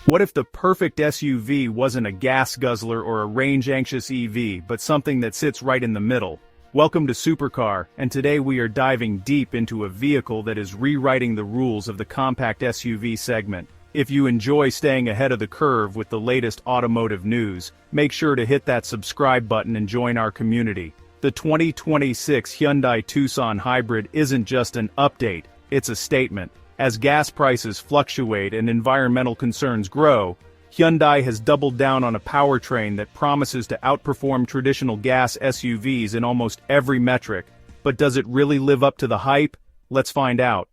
What if the perfect SUV wasn't a gas guzzler or a range-anxious EV, but something that sits right in the middle? Welcome to Supercar, and today we are diving deep into a vehicle that is rewriting the rules of the compact SUV segment. If you enjoy staying ahead of the curve with the latest automotive news, make sure to hit that subscribe button and join our community. The 2026 Hyundai Tucson Hybrid isn't just an update, it's a statement. As gas prices fluctuate and environmental concerns grow, Hyundai has doubled down on a powertrain that promises to outperform traditional gas SUVs in almost every metric. But does it really live up to the hype? Let's find out.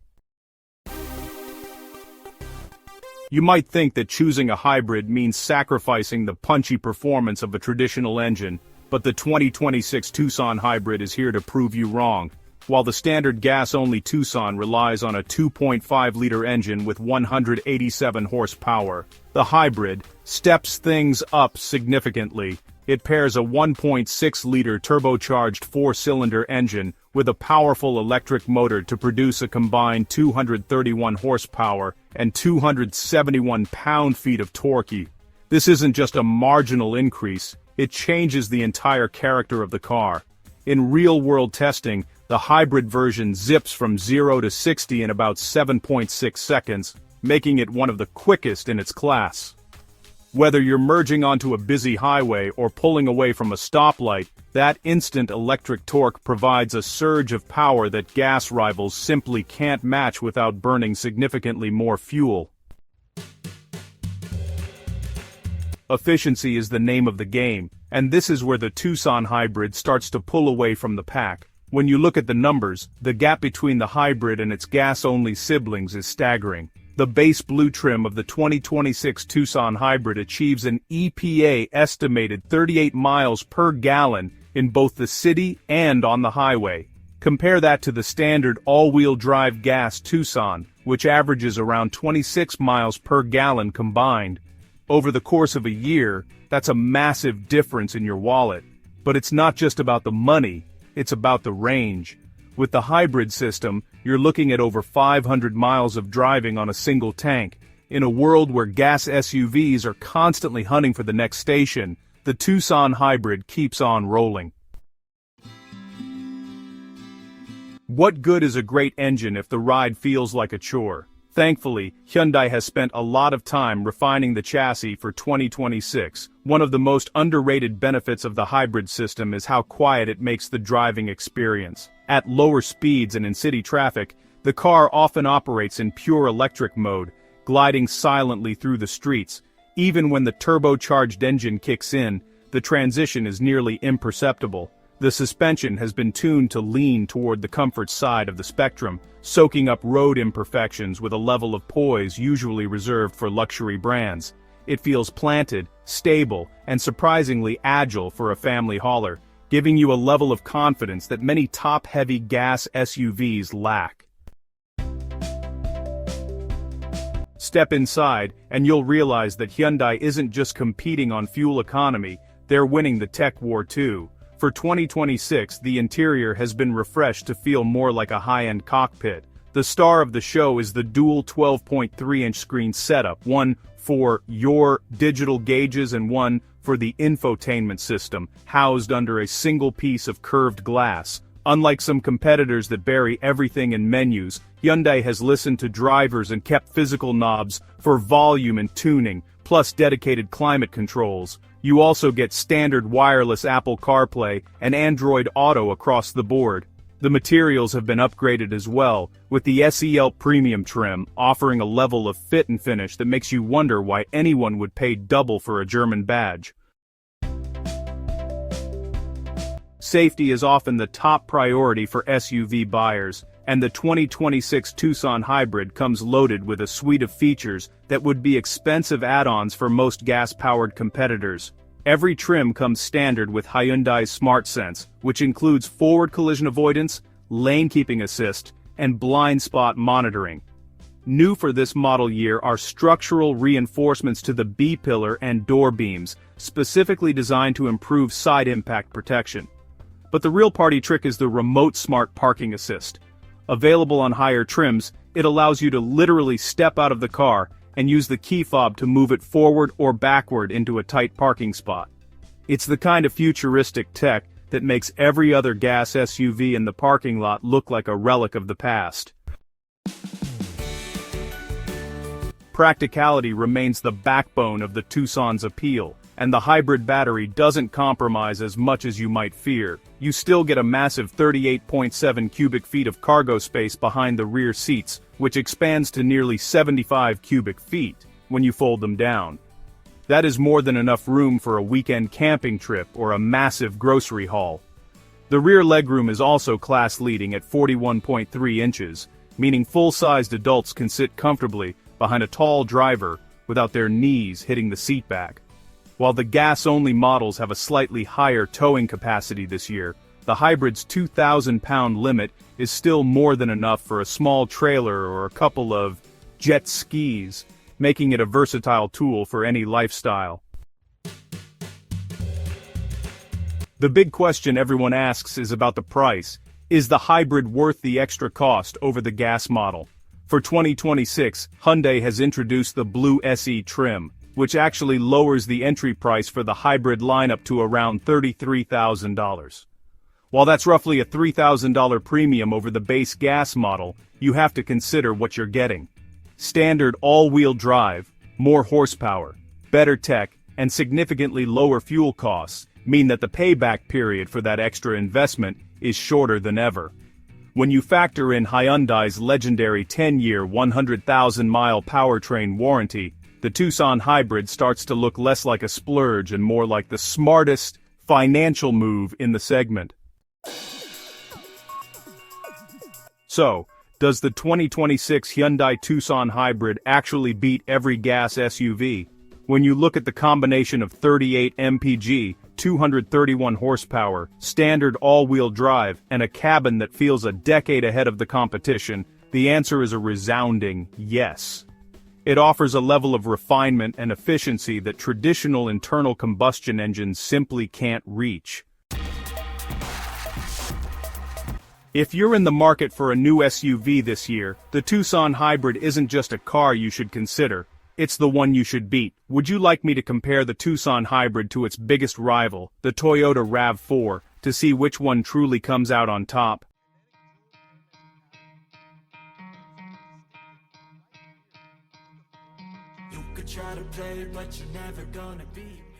You might think that choosing a hybrid means sacrificing the punchy performance of a traditional engine, but the 2026 Tucson Hybrid is here to prove you wrong. While the standard gas-only Tucson relies on a 2.5-liter engine with 187 horsepower, the hybrid steps things up significantly. It pairs a 1.6-liter turbocharged four-cylinder engine with a powerful electric motor to produce a combined 231 horsepower and 271 pound-feet of torque. This isn't just a marginal increase, it changes the entire character of the car. In real-world testing, the hybrid version zips from 0 to 60 in about 7.6 seconds, making it one of the quickest in its class. Whether you're merging onto a busy highway or pulling away from a stoplight, that instant electric torque provides a surge of power that gas rivals simply can't match without burning significantly more fuel. Efficiency is the name of the game, and this is where the Tucson Hybrid starts to pull away from the pack. When you look at the numbers, the gap between the hybrid and its gas-only siblings is staggering. The base blue trim of the 2026 Tucson Hybrid achieves an EPA-estimated 38 miles per gallon in both the city and on the highway. Compare that to the standard all-wheel drive gas Tucson, which averages around 26 miles per gallon combined. Over the course of a year, that's a massive difference in your wallet. But it's not just about the money. It's about the range. With the hybrid system, you're looking at over 500 miles of driving on a single tank. In a world where gas SUVs are constantly hunting for the next station, the Tucson Hybrid keeps on rolling. What good is a great engine if the ride feels like a chore? Thankfully, Hyundai has spent a lot of time refining the chassis for 2026. One of the most underrated benefits of the hybrid system is how quiet it makes the driving experience. At lower speeds and in city traffic, the car often operates in pure electric mode, gliding silently through the streets. Even when the turbocharged engine kicks in, the transition is nearly imperceptible. The suspension has been tuned to lean toward the comfort side of the spectrum, soaking up road imperfections with a level of poise usually reserved for luxury brands. It feels planted, stable, and surprisingly agile for a family hauler, giving you a level of confidence that many top-heavy gas SUVs lack. Step inside, and you'll realize that Hyundai isn't just competing on fuel economy, they're winning the tech war too. For 2026, the interior has been refreshed to feel more like a high-end cockpit. The star of the show is the dual 12.3-inch screen setup, one for your digital gauges and one for the infotainment system, housed under a single piece of curved glass. Unlike some competitors that bury everything in menus, Hyundai has listened to drivers and kept physical knobs for volume and tuning, plus dedicated climate controls. You also get standard wireless Apple CarPlay and Android Auto across the board. The materials have been upgraded as well, with the SEL Premium trim offering a level of fit and finish that makes you wonder why anyone would pay double for a German badge. Safety is often the top priority for SUV buyers, and the 2026 Tucson Hybrid comes loaded with a suite of features that would be expensive add-ons for most gas-powered competitors. Every trim comes standard with Hyundai's SmartSense, which includes forward collision avoidance, lane keeping assist, and blind spot monitoring. New for this model year are structural reinforcements to the B-pillar and door beams, specifically designed to improve side impact protection. But the real party trick is the remote smart parking assist. Available on higher trims, It allows you to literally step out of the car and use the key fob to move it forward or backward into a tight parking spot. It's the kind of futuristic tech that makes every other gas SUV in the parking lot look like a relic of the past. Practicality remains the backbone of the Tucson's appeal, and the hybrid battery doesn't compromise as much as you might fear. You still get a massive 38.7 cubic feet of cargo space behind the rear seats, which expands to nearly 75 cubic feet when you fold them down. That is more than enough room for a weekend camping trip or a massive grocery haul. The rear legroom is also class-leading at 41.3 inches, meaning full-sized adults can sit comfortably behind a tall driver without their knees hitting the seat back. While the gas-only models have a slightly higher towing capacity this year, the hybrid's 2,000-pound limit is still more than enough for a small trailer or a couple of jet skis, making it a versatile tool for any lifestyle. The big question everyone asks is about the price. Is the hybrid worth the extra cost over the gas model? For 2026, Hyundai has introduced the Blue SE trim, which actually lowers the entry price for the hybrid lineup to around $33,000. While that's roughly a $3,000 premium over the base gas model, you have to consider what you're getting. Standard all-wheel drive, more horsepower, better tech, and significantly lower fuel costs mean that the payback period for that extra investment is shorter than ever. When you factor in Hyundai's legendary 10-year, 100,000-mile powertrain warranty, the Tucson Hybrid starts to look less like a splurge and more like the smartest financial move in the segment. So, does the 2026 Hyundai Tucson Hybrid actually beat every gas SUV? When you look at the combination of 38 mpg, 231 horsepower, standard all-wheel drive, and a cabin that feels a decade ahead of the competition, the answer is a resounding yes. It offers a level of refinement and efficiency that traditional internal combustion engines simply can't reach. If you're in the market for a new SUV this year, the Tucson Hybrid isn't just a car you should consider, it's the one you should beat. Would you like me to compare the Tucson Hybrid to its biggest rival, the Toyota RAV4, to see which one truly comes out on top? You could try to play, but you're never gonna beat.